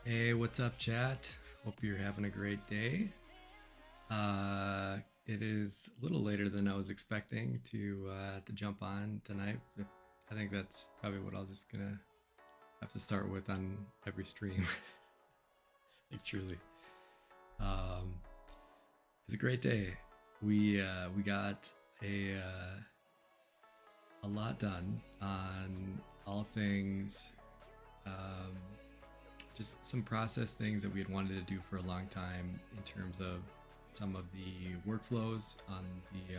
Hey, what's up, chat? Hope you're having a great day. It is a little later than I was expecting to jump on tonight. I think that's probably what I'll just gonna have to start with on every stream. Like truly, it's a great day. We got a lot done on all things. Just some process things that we had wanted to do for a long time in terms of some of the workflows on the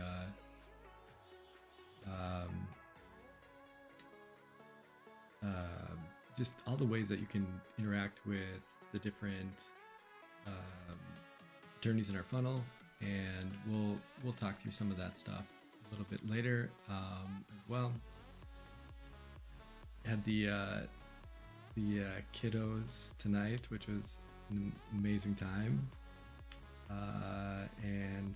just all the ways that you can interact with the different journeys in our funnel, and we'll talk through some of that stuff a little bit later as well. Had the kiddos tonight, which was an amazing time, and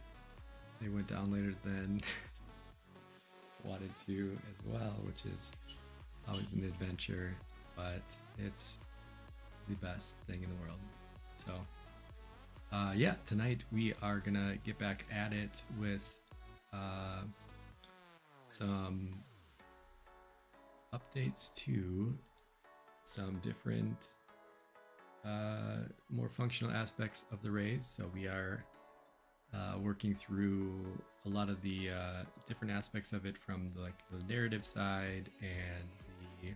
they went down later than wanted to as well, which is always an adventure, but it's the best thing in the world. So yeah, tonight we are gonna get back at it with some updates to some different more functional aspects of the raise. So we are working through a lot of the different aspects of it, from the narrative side and the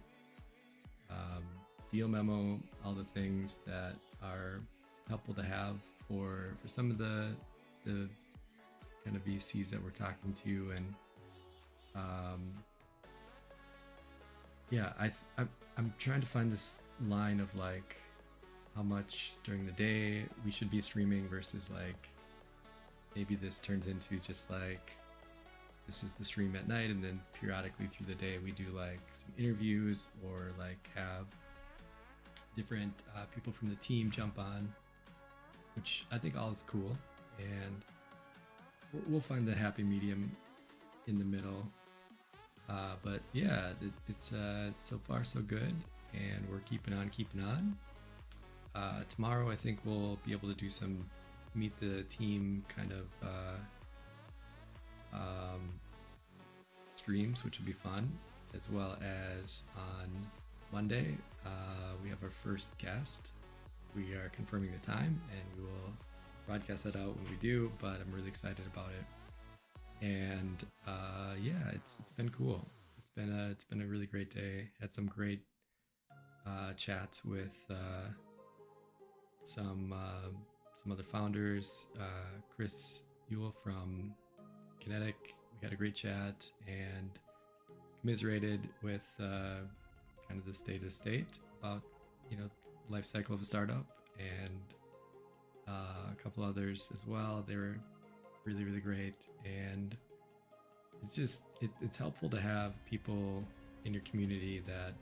deal memo, all the things that are helpful to have for some of the kind of VCs that we're talking to. And yeah, I'm trying to find this line of like how much during the day we should be streaming versus like maybe this turns into just like this is the stream at night, and then periodically through the day we do like some interviews or like have different people from the team jump on, which I think all is cool, and we'll find the happy medium in the middle. But yeah, it's so far so good, and we're keeping on. Tomorrow I think we'll be able to do some meet the team kind of streams, which would be fun, as well as on Monday we have our first guest. We are confirming the time, and we will broadcast that out when we do, but I'm really excited about it. And yeah, it's been cool. It's been a really great day. Had some great chats with some other founders. Chris Ewell from Kinetic. We had a great chat and commiserated with kind of the state about life cycle of a startup, and a couple others as well. They were really, really great. And it's just, it's helpful to have people in your community that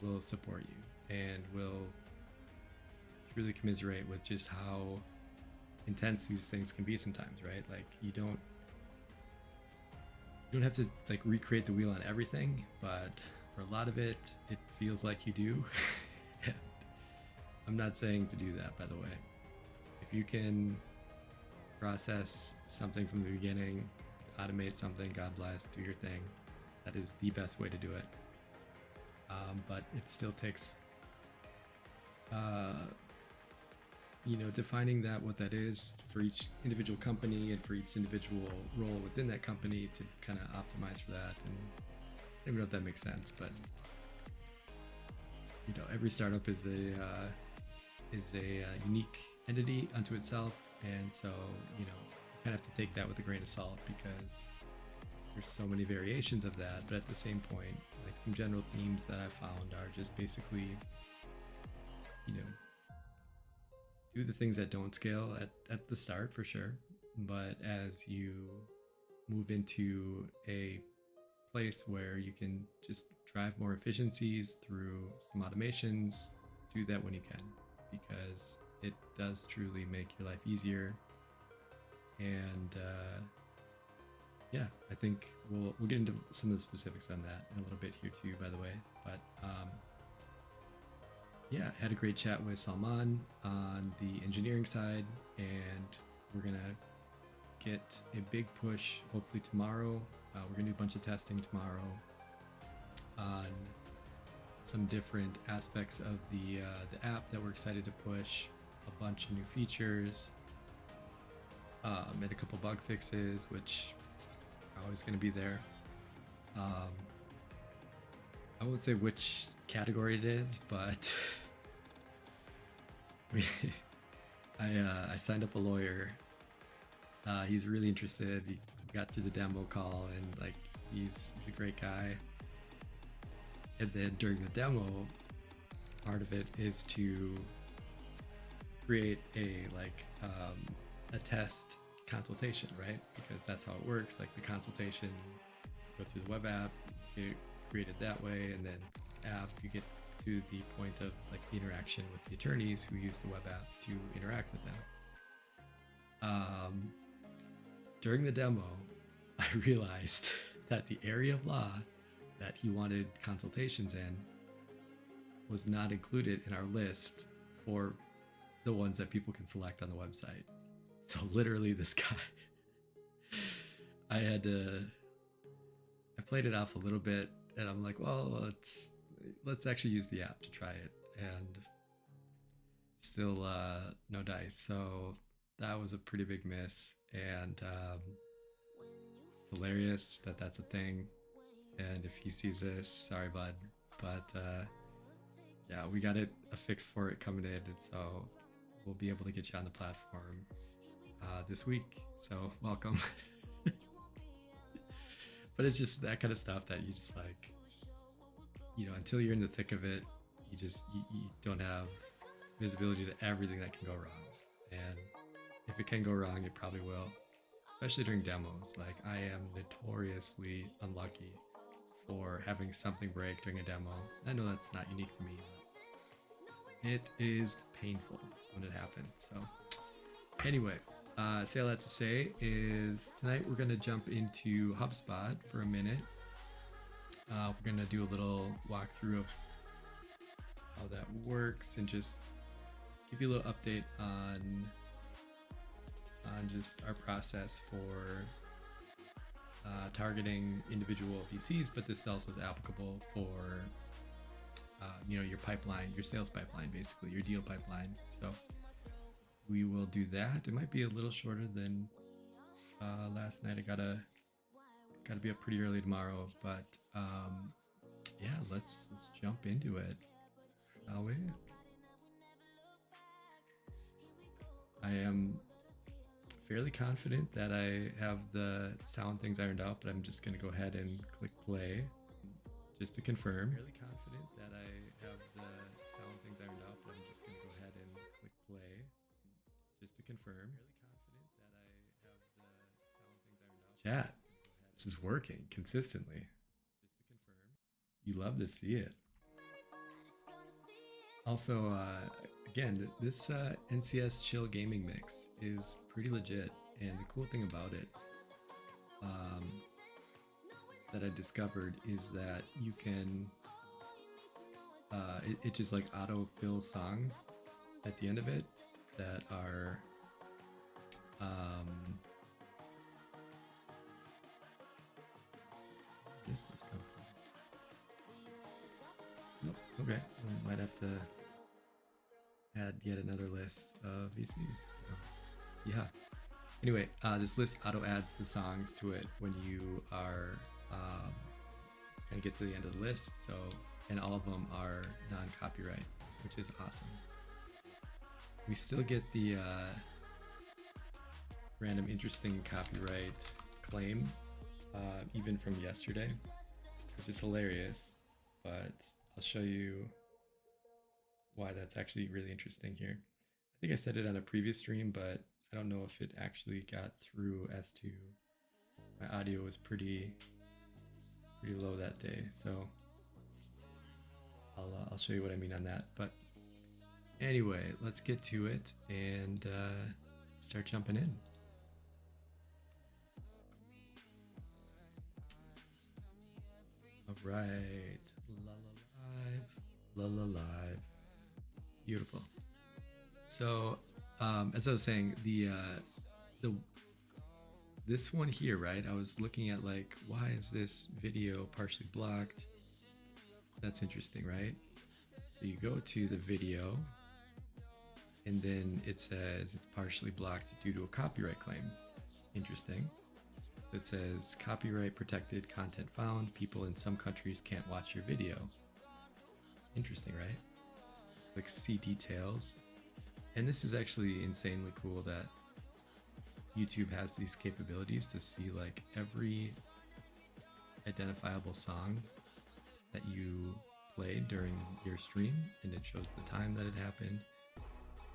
will support you and will really commiserate with just how intense these things can be sometimes, right? Like you don't have to like recreate the wheel on everything, but for a lot of it, it feels like you do. I'm not saying to do that, by the way. If you can process something from the beginning, automate something, God bless, do your thing. That is the best way to do it. But it still takes, defining what that is for each individual company and for each individual role within that company to kind of optimize for that. And I don't even know if that makes sense, but every startup is a unique entity unto itself, and so you kind of have to take that with a grain of salt because there's so many variations of that. But at the same point, like some general themes that I found are just basically, do the things that don't scale at the start for sure, but as you move into a place where you can just drive more efficiencies through some automations, do that when you can, because it does truly make your life easier. And yeah, I think we'll get into some of the specifics on that in a little bit here too, by the way. But yeah, I had a great chat with Salman on the engineering side, and we're gonna get a big push hopefully tomorrow. We're gonna do a bunch of testing tomorrow on some different aspects of the app that we're excited to push, a bunch of new features, and a couple bug fixes, which are always going to be there. I won't say which category it is, but I signed up a lawyer. He's really interested. He got through the demo call, and like he's a great guy. And then during the demo, part of it is to create a test consultation, right? Because that's how it works. Like the consultation, go through the web app, get it created that way, and then app you get to the point of like the interaction with the attorneys who use the web app to interact with them. During the demo, I realized that the area of law that he wanted consultations in was not included in our list for the ones that people can select on the website. So literally this guy, I played it off a little bit, and I'm like, well, let's actually use the app to try it, and still no dice. So that was a pretty big miss, and it's hilarious that that's a thing. And if he sees this, sorry bud, but yeah, we got a fix for it coming in, and so we'll be able to get you on the platform this week, so welcome. But it's just that kind of stuff that you just like, until you're in the thick of it, you don't have visibility to everything that can go wrong. And if it can go wrong, it probably will, especially during demos. Like I am notoriously unlucky for having something break during a demo. I know that's not unique to me, but it is painful when it happens. So anyway, say all that to say is tonight we're going to jump into HubSpot for a minute. We're going to do a little walkthrough of how that works and just give you a little update on just our process for targeting individual VCs, but this also is applicable for your pipeline, your sales pipeline, basically your deal pipeline. So we will do that. It might be a little shorter than last night. I gotta be up pretty early tomorrow, but yeah, let's jump into it, shall we? I am fairly confident that I have the sound things ironed out, but I'm just gonna go ahead and click play just to confirm. Fairly confident that I have the sound things ironed out, but I'm Chat, this is working consistently. Just to confirm, you love to see it. Also, again, this NCS Chill Gaming Mix is pretty legit, and the cool thing about it that I discovered is that you can, it just like auto fills songs at the end of it that are, this come from? Nope. Okay, we might have to add yet another list of VCs. Yeah. Anyway, this list auto adds the songs to it when you are kind of get to the end of the list. So, and all of them are non-copyright, which is awesome. We still get the random interesting copyright claim even from yesterday, which is hilarious, but I'll show you why that's actually really interesting here. I think I said it on a previous stream, but I don't know if it actually got through as to my audio was pretty low that day, so I'll show you what I mean on that. But anyway, let's get to it and start jumping in. All right, la live, beautiful. So as I was saying, the this one here, right? I was looking at like, why is this video partially blocked? That's interesting, right? So you go to the video, and then it says it's partially blocked due to a copyright claim. Interesting. It says copyright protected content found. People in some countries can't watch your video. Interesting, right? Like, see details. And this is actually insanely cool that YouTube has these capabilities to see like every identifiable song that you played during your stream, and it shows the time that it happened.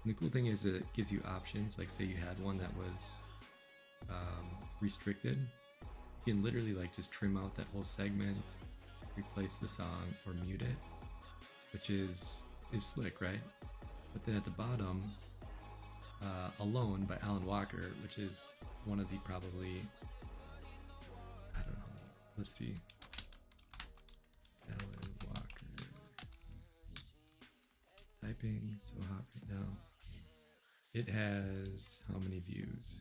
And the cool thing is that it gives you options. Like, say you had one that was restricted, you can literally like just trim out that whole segment, replace the song, or mute it, which is slick, right? But then at the bottom, Alone by Alan Walker, which is one of the probably, I don't know, let's see, Alan Walker, typing so hot right now. It has how many views?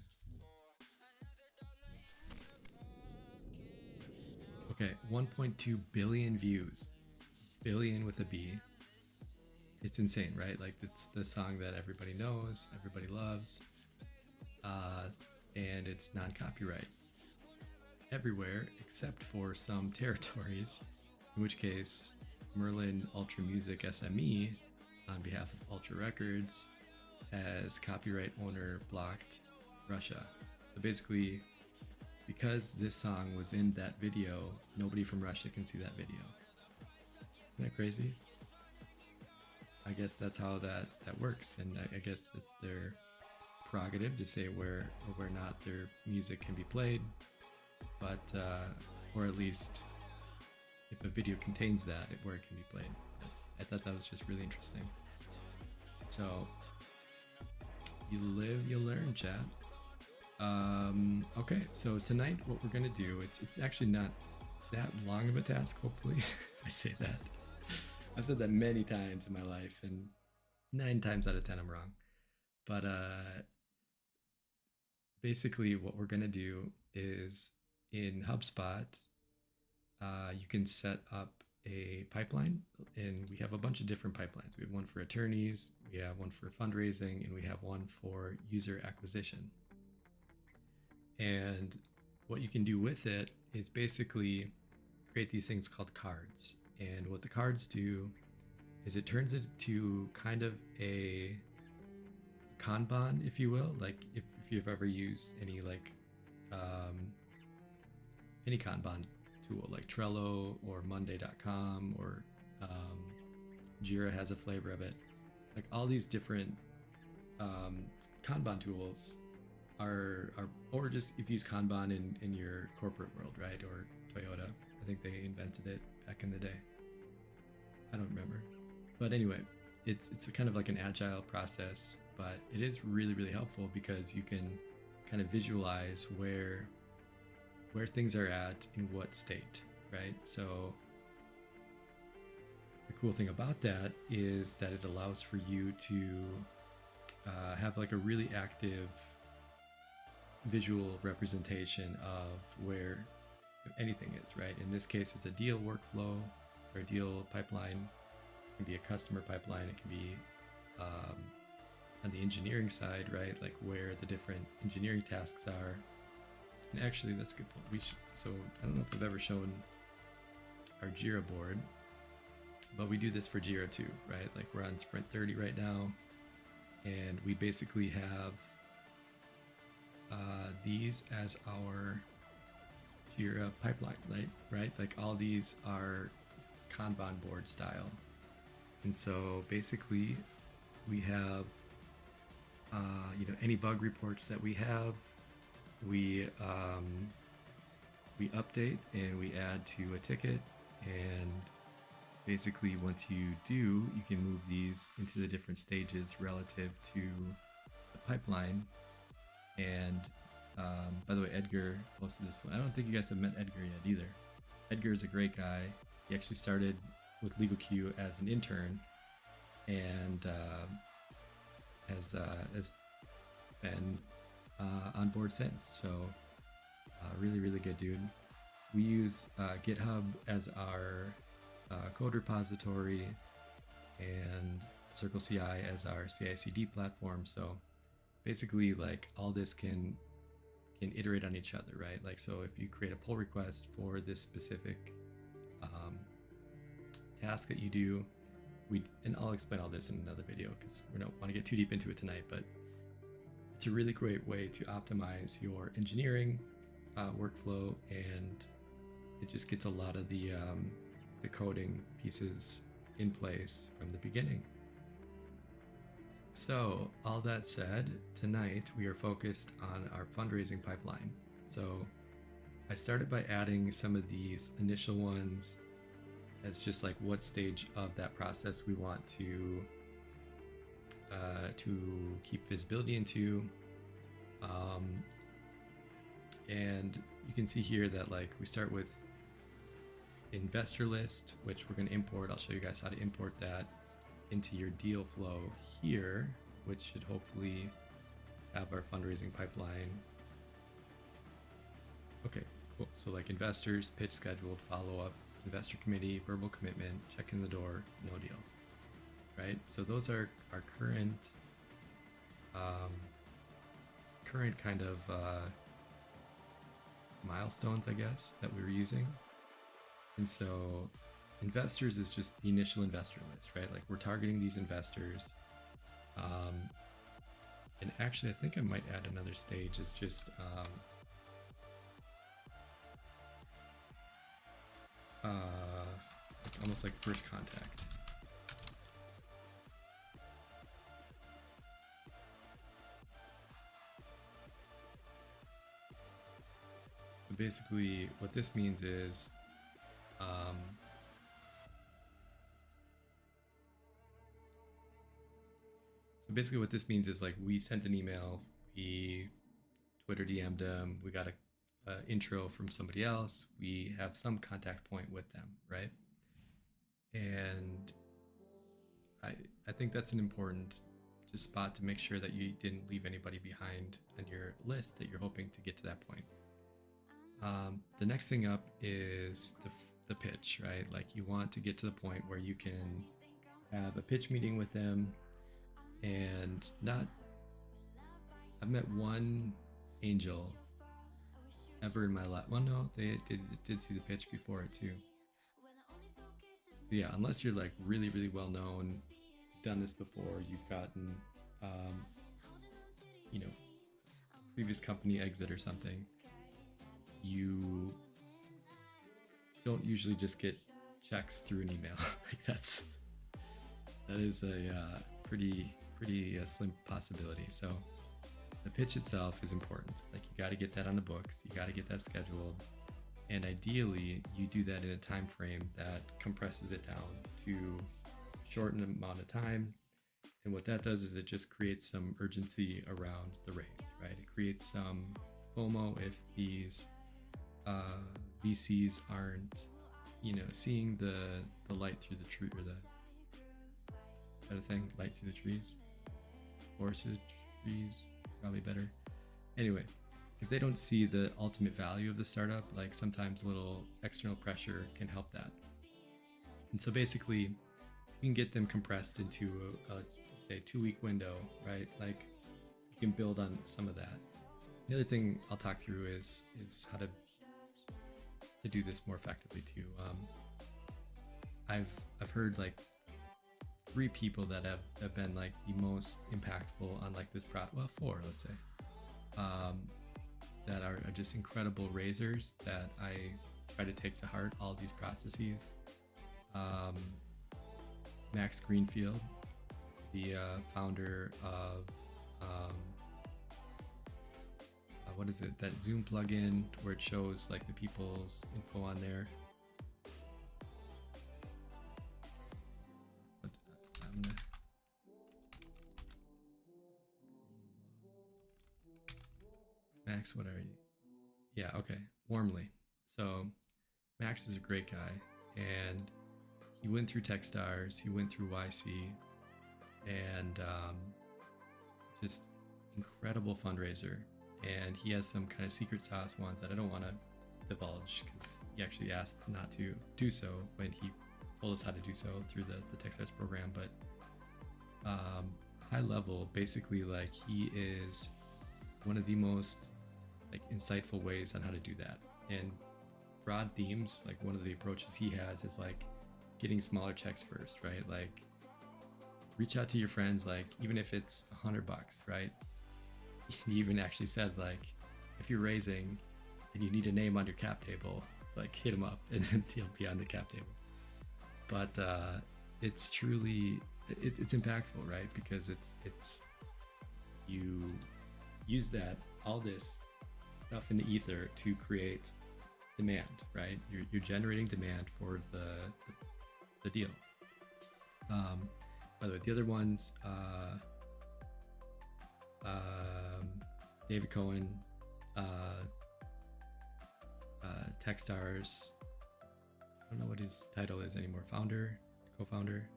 Okay, 1.2 billion views. Billion with a B. It's insane, right? Like, it's the song that everybody knows, everybody loves, and it's non-copyright everywhere except for some territories, in which case Merlin Ultra Music SME, on behalf of Ultra Records, has copyright owner blocked Russia. So basically, because this song was in that video, nobody from Russia can see that video. Isn't that crazy? I guess that's how that works, and I guess it's their prerogative to say where or where not their music can be played, but or at least if a video contains that, where it can be played. I thought that was just really interesting. So you live, you learn, chat. Okay, so tonight what we're gonna do, it's actually not that long of a task, hopefully. I say that. I've said that many times in my life, and 9 times out of 10 I'm wrong. But basically what we're gonna do is, in HubSpot, you can set up a pipeline, and we have a bunch of different pipelines. We have one for attorneys, we have one for fundraising, and we have one for user acquisition. And what you can do with it is basically create these things called cards. And what the cards do is it turns it to kind of a Kanban, if you will. Like, if you've ever used any like any Kanban tool like Trello or Monday.com, or Jira has a flavor of it. Like, all these different Kanban tools or just if you use Kanban in your corporate world, right? Or Toyota. I think they invented it back in the day. I don't remember. But anyway, it's a kind of like an agile process, but it is really, really helpful because you can kind of visualize where things are at in what state, right? So the cool thing about that is that it allows for you to have like a really active visual representation of where anything is, right? In this case, it's a deal workflow or a deal pipeline. It can be a customer pipeline. It can be on the engineering side, right? Like where the different engineering tasks are. And actually, that's a good point. So I don't know if I've ever shown our Jira board, but we do this for Jira too, right? Like we're on sprint 30 right now, and we basically have these as our Jira pipeline, right? Like all these are Kanban board style. And so basically we have, any bug reports that we have, we update and we add to a ticket. And basically once you do, you can move these into the different stages relative to the pipeline. And by the way, Edgar posted this one. I don't think you guys have met Edgar yet either. Edgar is a great guy. He actually started with LegalQ as an intern and has been on board since. So really, really good dude. We use GitHub as our code repository and Circle CI as our CI/CD platform. So basically, like all this can iterate on each other, right? Like, so if you create a pull request for this specific task that you do, and I'll explain all this in another video because we don't want to get too deep into it tonight, but it's a really great way to optimize your engineering workflow, and it just gets a lot of the coding pieces in place from the beginning. So all that said, tonight we are focused on our fundraising pipeline. So I started by adding some of these initial ones as just like what stage of that process we want to keep visibility into. And you can see here that like we start with investor list, which we're going to import. I'll show you guys how to import that into your deal flow here, which should hopefully have our fundraising pipeline. Okay, cool. So like investors, pitch scheduled, follow up, investor committee, verbal commitment, check in the door, no deal, right? So those are our current kind of milestones, I guess, that we were using. And so investors is just the initial investor list, right? Like we're targeting these investors. And actually, I think I might add another stage is just like almost like first contact. So basically, what this means is like we sent an email, we Twitter DM'd them, we got a intro from somebody else, we have some contact point with them, right? And I think that's an important just spot to make sure that you didn't leave anybody behind on your list that you're hoping to get to that point. The next thing up is the pitch, right? Like you want to get to the point where you can have a pitch meeting with them. And I've met one angel ever in my life. Well, no, they did see the pitch before it too. So yeah, unless you're like really, really well known, done this before, you've gotten, previous company exit or something, you don't usually just get checks through an email. Like that is a pretty slim possibility. So the pitch itself is important. Like you got to get that on the books, you got to get that scheduled, and ideally you do that in a time frame that compresses it down to shorten amount of time. And what that does is it just creates some urgency around the race, right? It creates some FOMO if these VCs aren't, seeing the light through the tree, or the kind of thing, light through the trees, forest trees, probably better. Anyway, if they don't see the ultimate value of the startup, like sometimes a little external pressure can help that. And so basically, you can get them compressed into a say 2-week window, right? Like you can build on some of that. The other thing I'll talk through is how to do this more effectively too. I've heard like 3 people that have been like the most impactful on like this well, 4, let's say, that are just incredible raisers that I try to take to heart all these processes. Max Greenfield, the founder of what is it, that Zoom plugin where it shows like the people's info on there. But Max, what are you? Yeah, okay, Warmly. So Max is a great guy, and he went through Techstars, he went through YC, and just incredible fundraiser. And he has some kind of secret sauce ones that I don't want to divulge because he actually asked not to do so when he told us how to do so through the Techstars program. But high level, basically, like he is one of the most like insightful ways on how to do that. And broad themes, like one of the approaches he has is like getting smaller checks first, right? Like reach out to your friends, like even if it's $100, right? He even actually said like if you're raising and you need a name on your cap table, it's like hit him up and then he'll be on the cap table. But it's truly it's impactful, right? Because it's you use that all this stuff in the ether to create demand, right? You're generating demand for the deal. By the way, the other ones, David Cohen, Techstars, I don't know what his title is anymore, co-founder,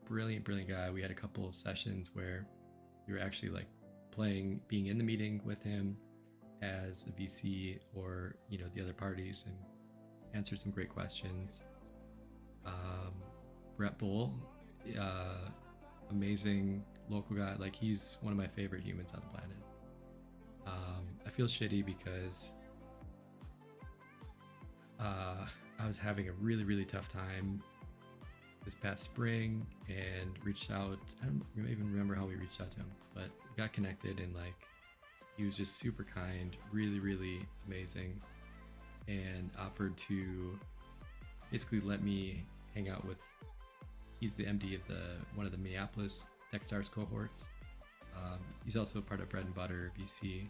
brilliant guy. We had a couple sessions where we were actually like being in the meeting with him as the VC or the other parties, and answered some great questions. Brett Bull, amazing local guy. Like he's one of my favorite humans on the planet. I feel shitty because I was having a really tough time this past spring and reached out. I don't even remember how we reached out to him, but we got connected, and like he was just super kind, really amazing, and offered to basically let me hang out with. He's the MD of one of the Minneapolis Techstars cohorts. He's also a part of Bread and Butter VC,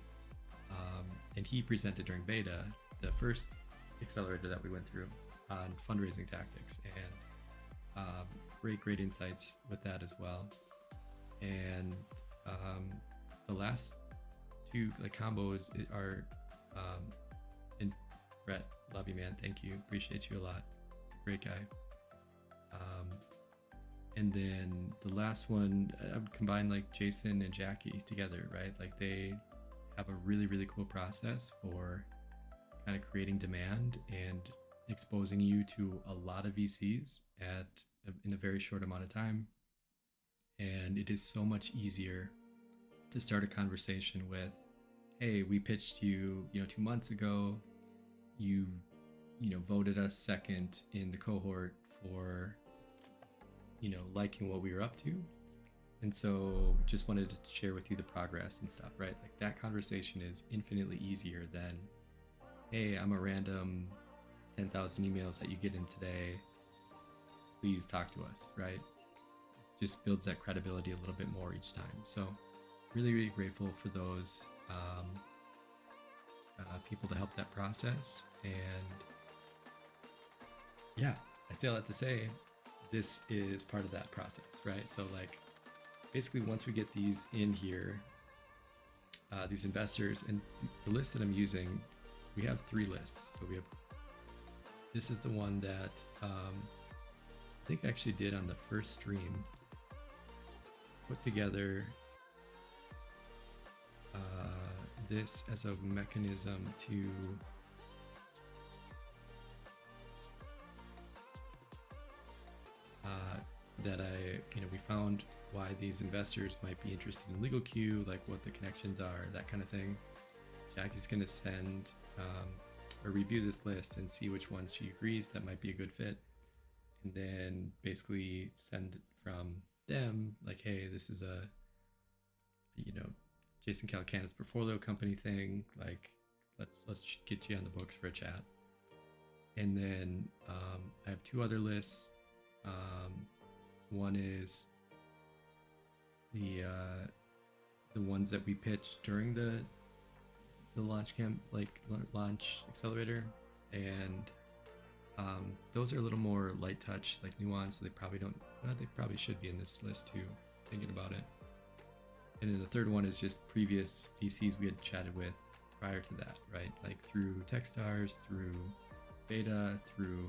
and he presented during beta, the first accelerator that we went through, on fundraising tactics, and great insights with that as well. And the last 2 like combos are, and Brett, love you, man, thank you, appreciate you a lot, great guy. And then the last one, I would combine like Jason and Jackie together, right? Like they have a really cool process for kind of creating demand and exposing you to a lot of VCs in a very short amount of time. And it is so much easier to start a conversation with, hey, we pitched you, 2 months ago, you voted us second in the cohort for liking what we were up to, and so just wanted to share with you the progress and stuff, right? Like that conversation is infinitely easier than, hey, I'm a random 10,000 emails that you get in today, please talk to us, right? Just builds that credibility a little bit more each time. So really, really grateful for those people to help that process. And yeah, I still have to say, this is part of that process, right? So like, basically once we get these in here, these investors, and the list that I'm using, we have 3 lists. So we have, this is the one that I think I actually did on the first stream, put together this as a mechanism to that we found why these investors might be interested in LegalQ, like what the connections are, that kind of thing. Jackie's going to send or review this list and see which ones she agrees that might be a good fit, and then basically send from them like, hey, this is a Jason Calcana's portfolio company thing, like let's get you on the books for a chat. And then I have 2 other lists. One is the ones that we pitched during the launch camp, like launch accelerator, and those are a little more light touch, like nuanced. So they probably don't. They probably should be in this list too. Thinking about it. And then the third one is just previous VCs we had chatted with prior to that, right? Like through Techstars, through Beta, through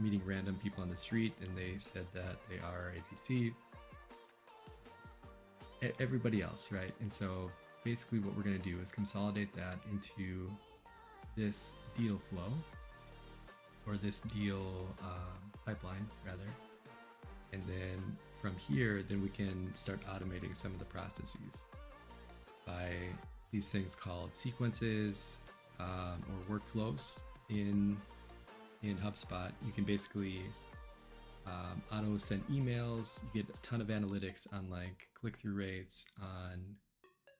meeting random people on the street, and they said that they are a VC. Everybody else, right? And so basically what we're going to do is consolidate that into this deal flow, or this deal pipeline rather. And then from here, then we can start automating some of the processes by these things called sequences or workflows in HubSpot. You can basically auto send emails. You get a ton of analytics on like click-through rates, on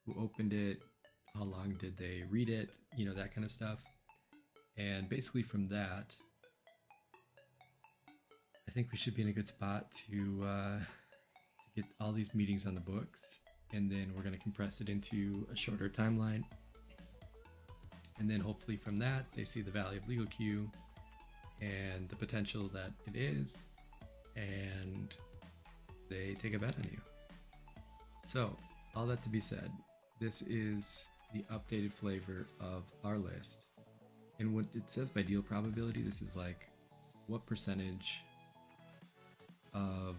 who opened it, how long did they read it, that kind of stuff. And basically from that, I think we should be in a good spot to get all these meetings on the books, and then we're going to compress it into a shorter timeline. And then hopefully from that, they see the value of LegalQ and the potential that it is, and they take a bet on you. So all that to be said, this is the updated flavor of our list. And what it says by deal probability, this is like what percentage of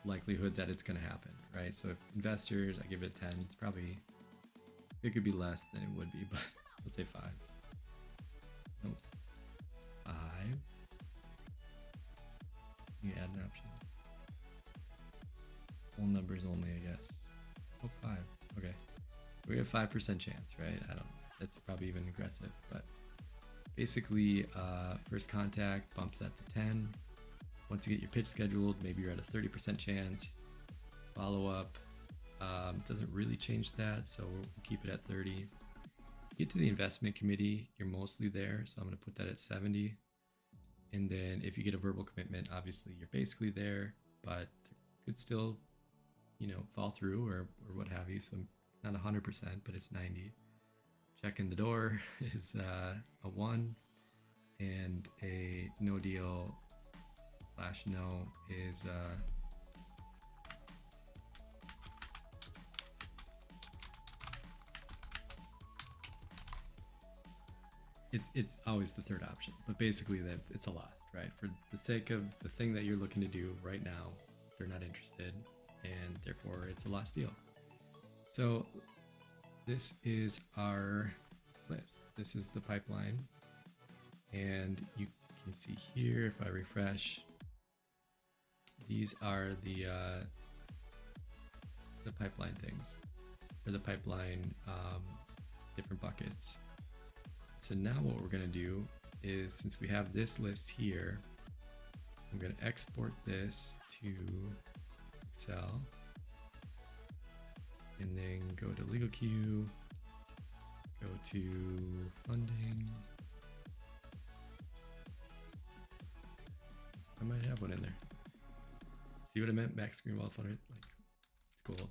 likelihood that it's going to happen, right? So if investors, I give it a 10, it's probably, it could be less than it would be, but let's say 5. No, 5. You add an option. Whole numbers only, I guess. Oh, 5. Okay. We have 5% chance, right? I don't know. That's probably even aggressive, but basically, first contact bumps that to 10. Once you get your pitch scheduled, maybe you're at a 30% chance. Follow up doesn't really change that, so we'll keep it at 30. Get to the investment committee, you're mostly there, so I'm going to put that at 70. And then if you get a verbal commitment, obviously you're basically there, but it could still, fall through or what have you. So it's not 100%, but it's 90. Check in the door is a 1, and a no deal / no is it's always the third option, but basically that it's a loss, right? For the sake of the thing that you're looking to do right now, they're not interested, and therefore it's a lost deal. So this is our list. This is the pipeline, and you can see here, if I refresh, these are the pipeline things, or the pipeline different buckets. So now what we're going to do is, since we have this list here, I'm going to export this to Excel, and then go to LegalQ, go to funding. I might have one in there. See what I meant? Max Greenwald Flutter, like, it's cool.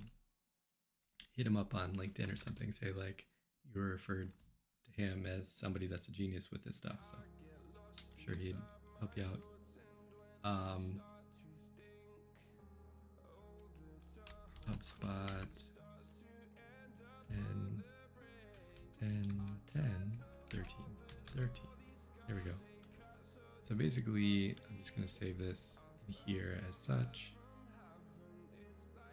Hit him up on LinkedIn or something. Say like you were referred to him as somebody that's a genius with this stuff. So I'm sure he'd help you out. HubSpot 10, 10, 10, 13, 13. There we go. So basically, I'm just going to save this here as such.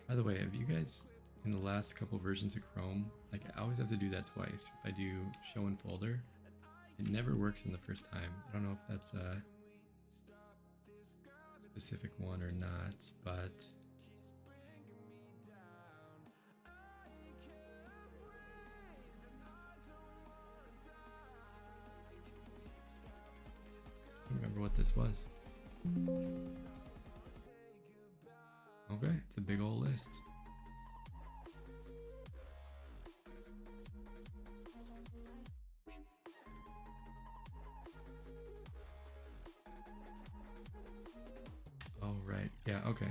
By the way, have you guys, in the last couple versions of Chrome, like I always have to do that twice. If I do show in folder, it never works in the first time. I don't know if that's a specific one or not, but I don't remember what this was. Okay, it's a big old list. Oh, right. Yeah, okay.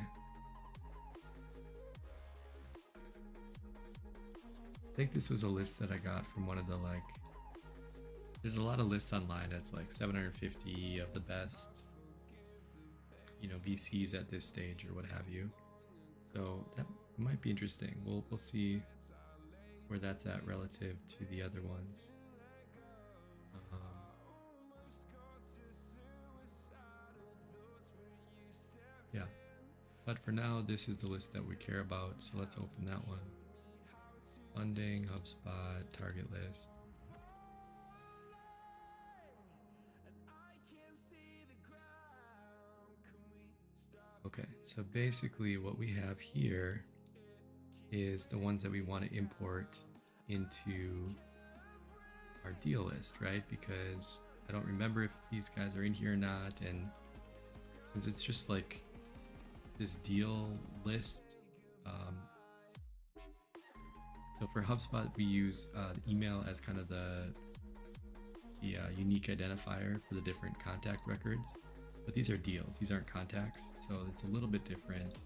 I think this was a list that I got from one of the, like, there's a lot of lists online that's like 750 of the best, you know, VCs at this stage or what have you. So that might be interesting. We'll see where that's at relative to the other ones. Yeah, but for now, this is the list that we care about. So let's open that one. Funding, HubSpot, target list. Okay, so basically what we have here is the ones that we want to import into our deal list, right? Because I don't remember if these guys are in here or not, and since it's just like this deal list, so for HubSpot we use email as kind of the unique identifier for the different contact records. But these are deals, these aren't contacts, so it's a little bit different,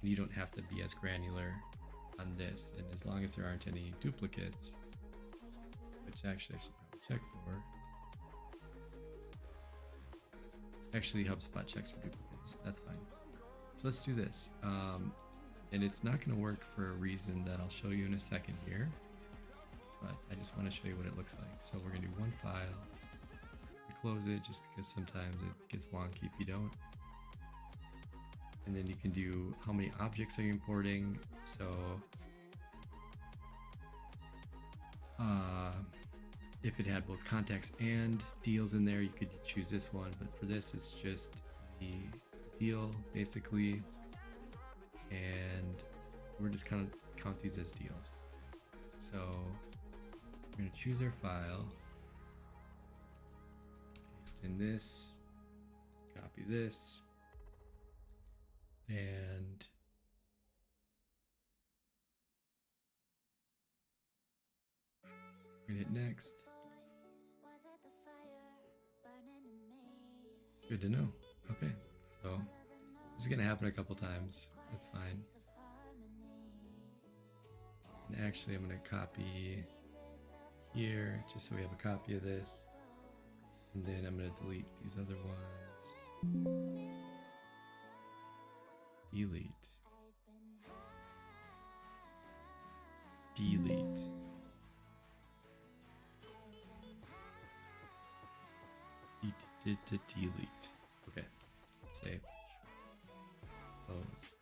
and you don't have to be as granular on this. And as long as there aren't any duplicates, which actually I should probably check for. Actually, HubSpot checks for duplicates, that's fine. So let's do this. And it's not going to work for a reason that I'll show you in a second here, but I just want to show you what it looks like. So we're going to do one file. Close it just because sometimes it gets wonky if you don't. And then you can do how many objects are you importing. So if it had both contacts and deals in there, you could choose this one, but for this it's just the deal basically, and we're just kind of count these as deals. So we're going to choose our file, in this, copy this, and we're gonna hit next. Good to know. Okay, so this is gonna happen a couple times. That's fine. And actually, I'm gonna copy here just so we have a copy of this. And then I'm going to delete these other ones. Delete. Delete. Delete. Okay. Save. Close.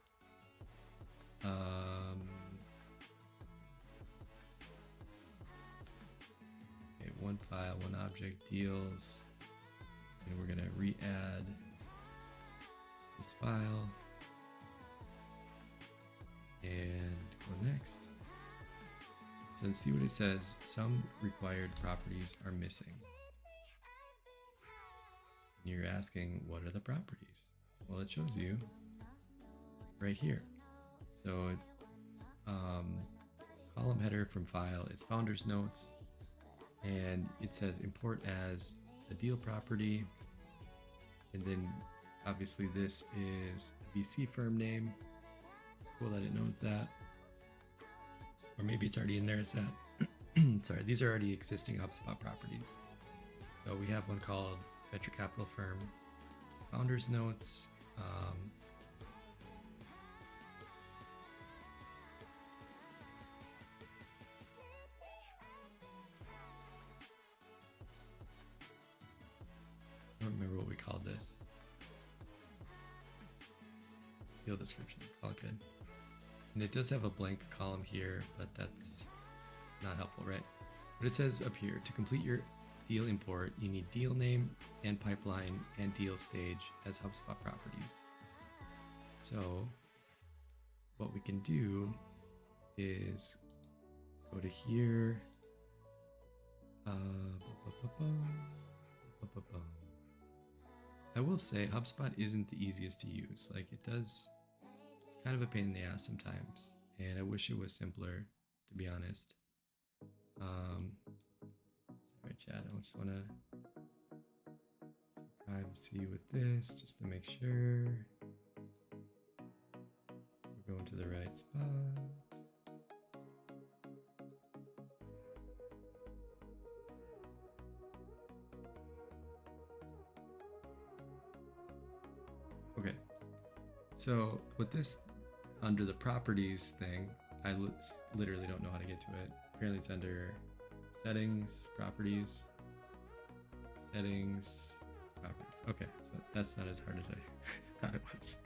Okay, one file, one object, deals. And we're gonna re-add this file and go next. So see what it says. Some required properties are missing. And you're asking, what are the properties? Well, it shows you right here. So column header from file is founder's notes, and it says import as a deal property, and then obviously this is VC firm name. Cool that it knows that. Or maybe it's already in there as that. Sorry, these are already existing HubSpot properties. So we have one called Venture Capital Firm Founders Notes. I don't remember what we called this. Field description, all good. And it does have a blank column here, but that's not helpful, right? But it says up here, to complete your deal import, you need deal name and pipeline and deal stage as HubSpot properties. So what we can do is go to here. I will say HubSpot isn't the easiest to use. Like it does kind of a pain in the ass sometimes, and I wish it was simpler, to be honest. Sorry, chat. I just want to privacy with this just to make sure we're going to the right spot. Okay, so with this under the properties thing, I literally don't know how to get to it. Apparently it's under settings, properties, settings, properties. Okay, so that's not as hard as I thought it was.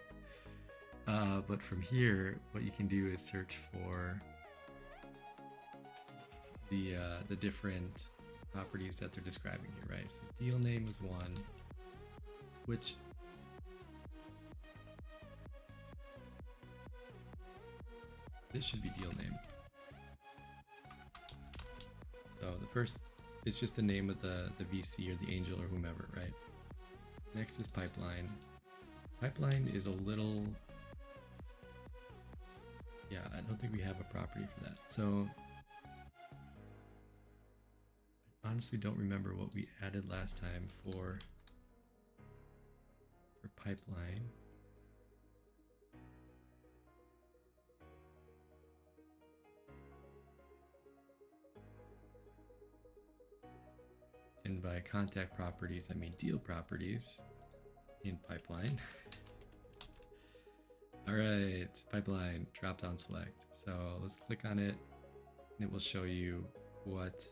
But from here, what you can do is search for the different properties that they're describing here, right? So deal name was one, which this should be deal name. So the first, it's just the name of the VC or the angel or whomever, right? Next is pipeline. Pipeline is a little, yeah, I don't think we have a property for that. So I honestly don't remember what we added last time for pipeline. And by contact properties, I mean deal properties in pipeline. All right, pipeline, drop down select. So let's click on it and it will show you what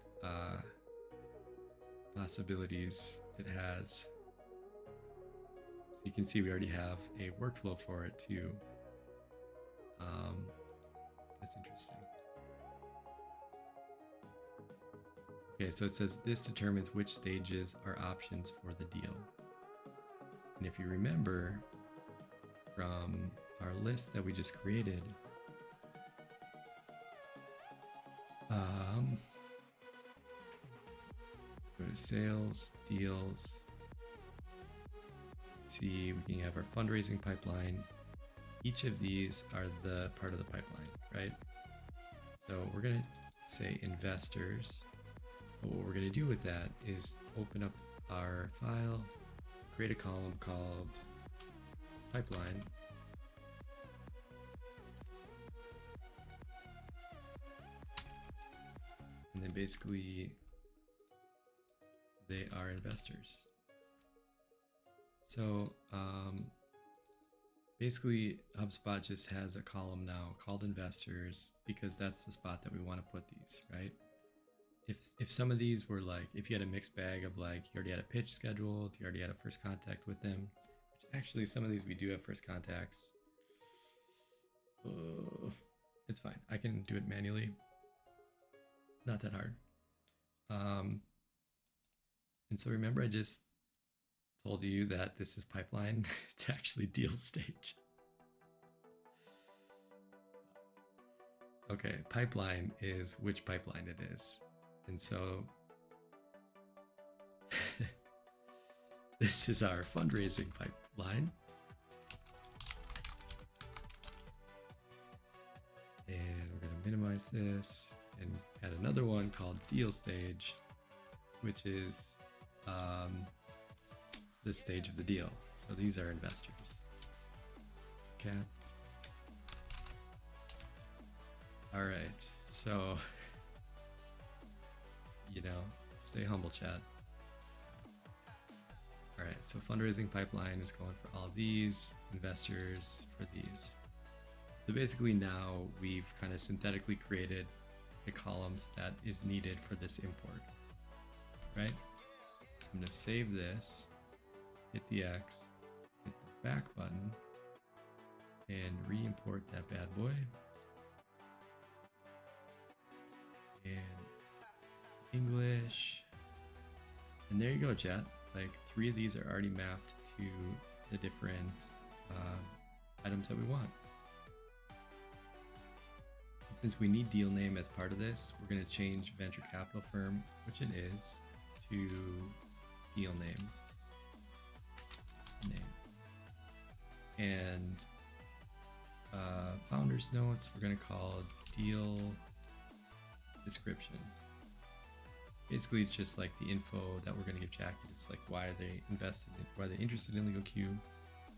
possibilities it has. So you can see we already have a workflow for it too. That's interesting. Okay, so it says this determines which stages are options for the deal. And if you remember from our list that we just created, go to sales, deals, see, we can have our fundraising pipeline. Each of these are the part of the pipeline, right? So we're gonna say investors. But what we're going to do with that is open up our file, create a column called pipeline. And then basically they are investors. So basically HubSpot just has a column now called investors because that's the spot that we want to put these, right? If some of these were like, if you had a mixed bag of like, you already had a pitch scheduled, you already had a first contact with them, which actually some of these we do have first contacts. It's fine. I can do it manually. Not that hard. And so remember I just told you that this is pipeline. It's actually deal stage. Okay, pipeline is which pipeline it is. And so this is our fundraising pipeline. And we're going to minimize this and add another one called deal stage, which is the stage of the deal. So these are investors. capped. All right, so stay humble, chat. All right, so fundraising pipeline is going for all these investors for these. So basically now we've kind of synthetically created the columns that is needed for this import, right? So I'm gonna save this, hit the X, hit the back button, and re-import that bad boy. And English. And there you go, chat. Like 3 of these are already mapped to the different items that we want. And since we need deal name as part of this, we're going to change venture capital firm, which it is, to deal name. And founder's notes, we're going to call deal description. Basically, it's just like the info that we're going to give Jack. It's like why are they invested in, why are they interested in LegalQ,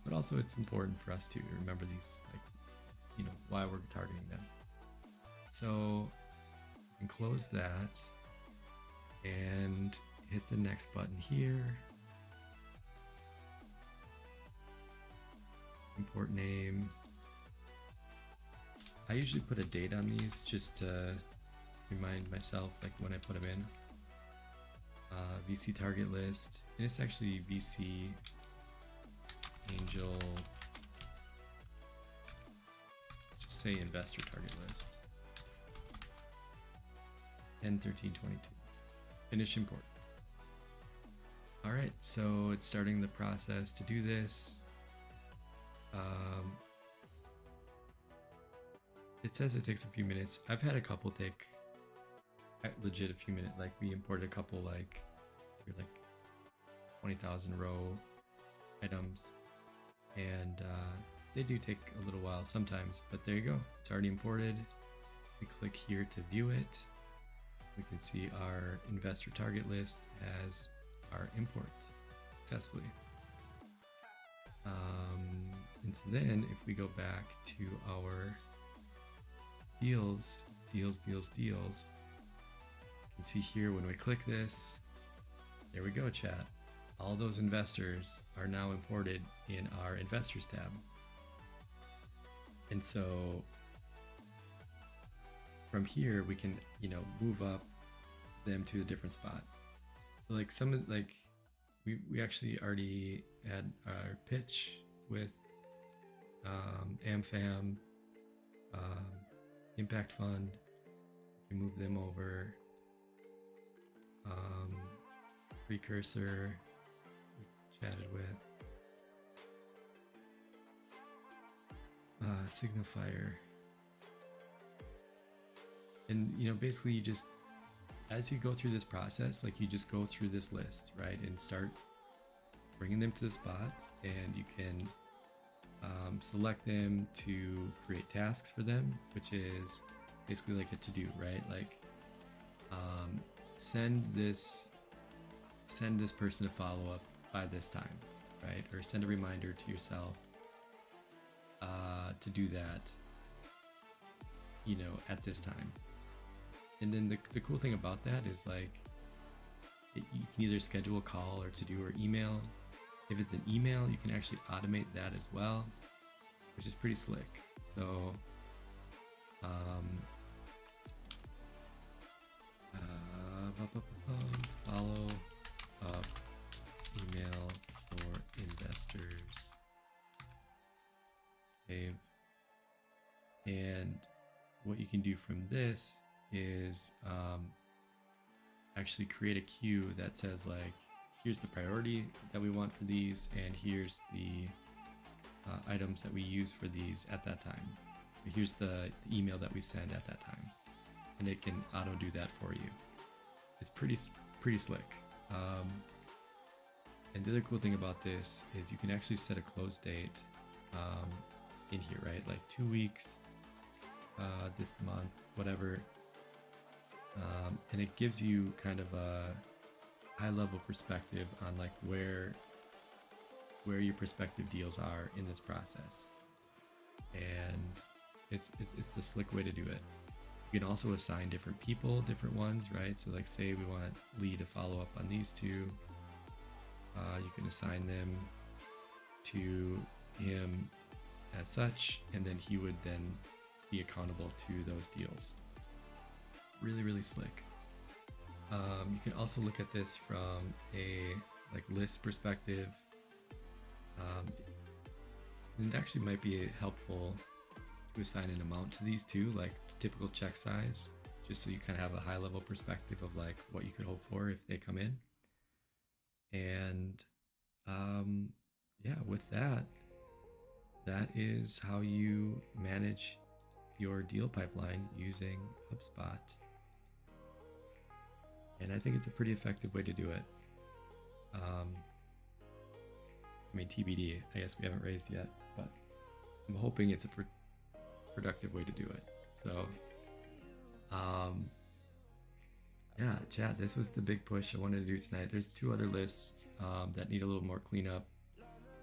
but also it's important for us to remember these, like, why we're targeting them. So we can close that and hit the next button here. Import name. I usually put a date on these just to remind myself, like when I put them in. VC target list, and it's actually VC angel. Let's just say investor target list. 10/13/22. Finish import. All right, so it's starting the process to do this. It says it takes a few minutes. I've had a couple take legit a few minutes. Like we imported a couple like 20,000 row items, and they do take a little while sometimes, but there you go, it's already imported. We click here to view it. We can see our investor target list as our import successfully. And so then if we go back to our deals, you can see here when we click this, there we go, chat. All those investors are now imported in our investors tab. And so from here we can, move up them to a different spot. So like we actually already had our pitch with AmFam, Impact Fund. We can move them over. Precursor, we chatted with. Signifier. And basically you just, as you go through this process, like you just go through this list, right, and start bringing them to the spot, and you can select them to create tasks for them, which is basically like a to-do, right? Like send this person a follow-up by this time, right? Or send a reminder to yourself to do that, at this time. And then the cool thing about that is like you can either schedule a call or to do or email. If it's an email, you can actually automate that as well, which is pretty slick. So follow up email for investors. Save. And what you can do from this is actually create a queue that says like, here's the priority that we want for these, and here's the items that we use for these at that time. Here's the email that we send at that time, and it can auto do that for you. It's pretty slick. And the other cool thing about this is you can actually set a close date in here, right? Like 2 weeks, this month, whatever. And it gives you kind of a high level perspective on like where your prospective deals are in this process. and it's a slick way to do it. You can also assign different people, different ones, right? So like say we want Lee to follow up on these two, you can assign them to him as such, and then he would then be accountable to those deals. Really, really slick. You can also look at this from a like list perspective. And it actually might be helpful to assign an amount to these too, like typical check size, just so you kind of have a high level perspective of like what you could hope for if they come in. And yeah, with that, that is how you manage your deal pipeline using HubSpot. And I think it's a pretty effective way to do it. I mean, TBD, I guess we haven't raised yet, but I'm hoping it's a productive way to do it. So, yeah, chat, this was the big push I wanted to do tonight. There's 2 other lists that need a little more cleanup,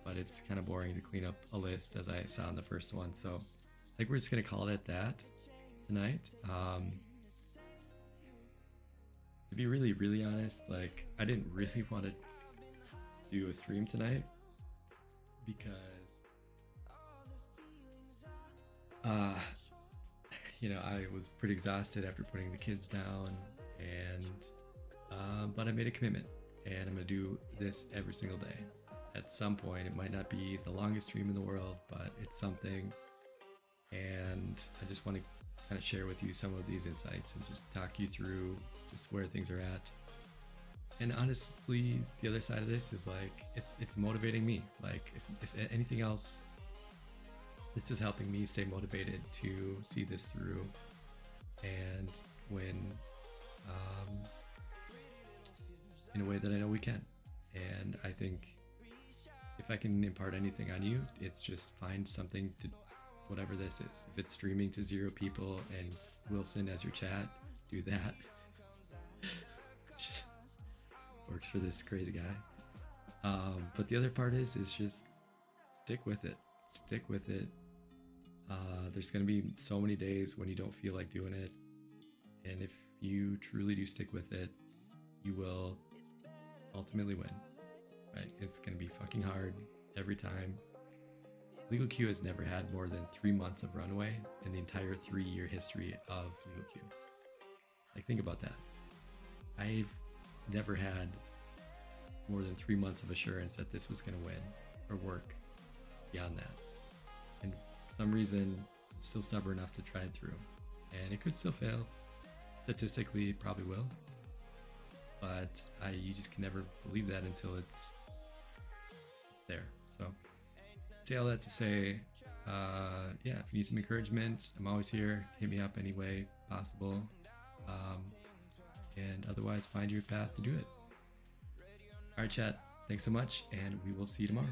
but it's kind of boring to clean up a list as I saw in the first one. So I think we're just going to call it at that tonight. To be really, really honest, like I didn't really want to do a stream tonight because you know, I was pretty exhausted after putting the kids down, and but I made a commitment, and I'm gonna do this every single day. At some point, it might not be the longest stream in the world, but it's something, and I just want to kind of share with you some of these insights and just talk you through just where things are at. And honestly, the other side of this is like it's motivating me. Like if anything else, this is helping me stay motivated to see this through. And when in a way that I know we can. And I think if I can impart anything on you, it's just find something to, whatever this is. If it's streaming to 0 people and Wilson as your chat, do that. Works for this crazy guy. But the other part is just stick with it. Stick with it. There's going to be so many days when you don't feel like doing it. And if you truly do stick with it, you will ultimately win. Right? It's going to be fucking hard every time. LegalQ has never had more than 3 months of runway in the entire 3-year history of LegalQ. Like, think about that. I've never had more than 3 months of assurance that this was going to win or work beyond that. And for some reason, I'm still stubborn enough to try it through. And it could still fail. Statistically, it probably will. But you just can never believe that until it's there. So, say all that to say, yeah, if you need some encouragement, I'm always here. Hit me up any way possible. And otherwise, find your path to do it. All right, chat. Thanks so much, and we will see you tomorrow.